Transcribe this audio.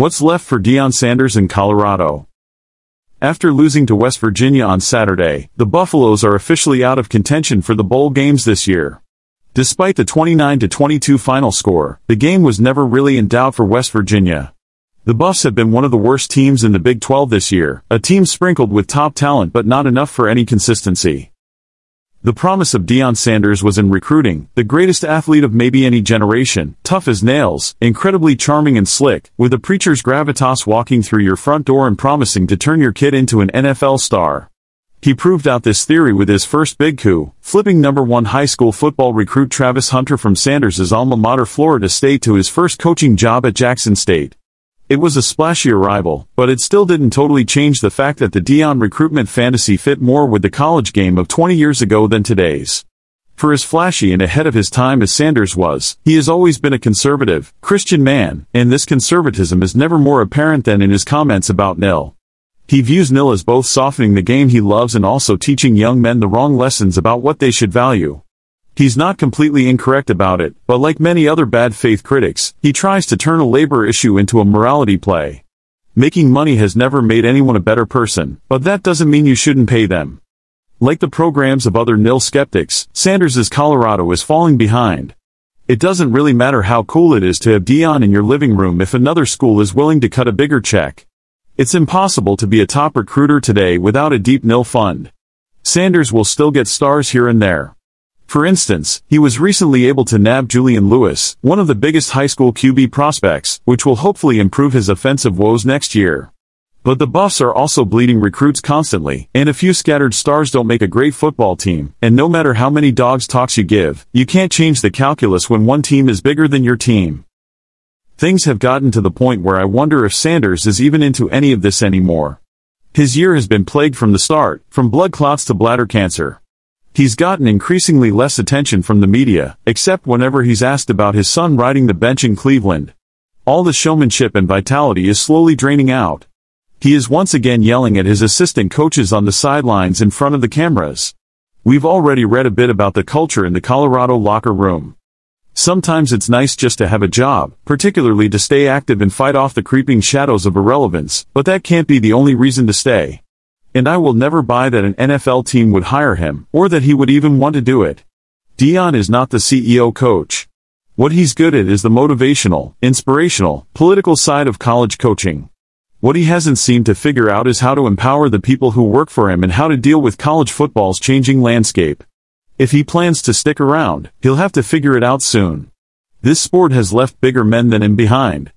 What's left for Deion Sanders in Colorado? After losing to West Virginia on Saturday, the Buffaloes are officially out of contention for the bowl games this year. Despite the 29-22 final score, the game was never really in doubt for West Virginia. The Buffs have been one of the worst teams in the Big 12 this year, a team sprinkled with top talent but not enough for any consistency. The promise of Deion Sanders was in recruiting, the greatest athlete of maybe any generation, tough as nails, incredibly charming and slick, with a preacher's gravitas walking through your front door and promising to turn your kid into an NFL star. He proved out this theory with his first big coup, flipping #1 high school football recruit Travis Hunter from Sanders' alma mater Florida State to his first coaching job at Jackson State. It was a splashy arrival, but it still didn't totally change the fact that the Deion recruitment fantasy fit more with the college game of 20 years ago than today's. For as flashy and ahead of his time as Sanders was, he has always been a conservative, Christian man, and this conservatism is never more apparent than in his comments about NIL. He views NIL as both softening the game he loves and also teaching young men the wrong lessons about what they should value. He's not completely incorrect about it, but like many other bad faith critics, he tries to turn a labor issue into a morality play. Making money has never made anyone a better person, but that doesn't mean you shouldn't pay them. Like the programs of other NIL skeptics, Sanders' Colorado is falling behind. It doesn't really matter how cool it is to have Deion in your living room if another school is willing to cut a bigger check. It's impossible to be a top recruiter today without a deep NIL fund. Sanders will still get stars here and there. For instance, he was recently able to nab Julian Lewis, one of the biggest high school QB prospects, which will hopefully improve his offensive woes next year. But the Buffs are also bleeding recruits constantly, and a few scattered stars don't make a great football team, and no matter how many dogs talks you give, you can't change the calculus when one team is bigger than your team. Things have gotten to the point where I wonder if Sanders is even into any of this anymore. His year has been plagued from the start, from blood clots to bladder cancer. He's gotten increasingly less attention from the media, except whenever he's asked about his son riding the bench in Cleveland. All the showmanship and vitality is slowly draining out. He is once again yelling at his assistant coaches on the sidelines in front of the cameras. We've already read a bit about the culture in the Colorado locker room. Sometimes it's nice just to have a job, particularly to stay active and fight off the creeping shadows of irrelevance, but that can't be the only reason to stay. And I will never buy that an NFL team would hire him, or that he would even want to do it. Deion is not the CEO coach. What he's good at is the motivational, inspirational, political side of college coaching. What he hasn't seemed to figure out is how to empower the people who work for him and how to deal with college football's changing landscape. If he plans to stick around, he'll have to figure it out soon. This sport has left bigger men than him behind.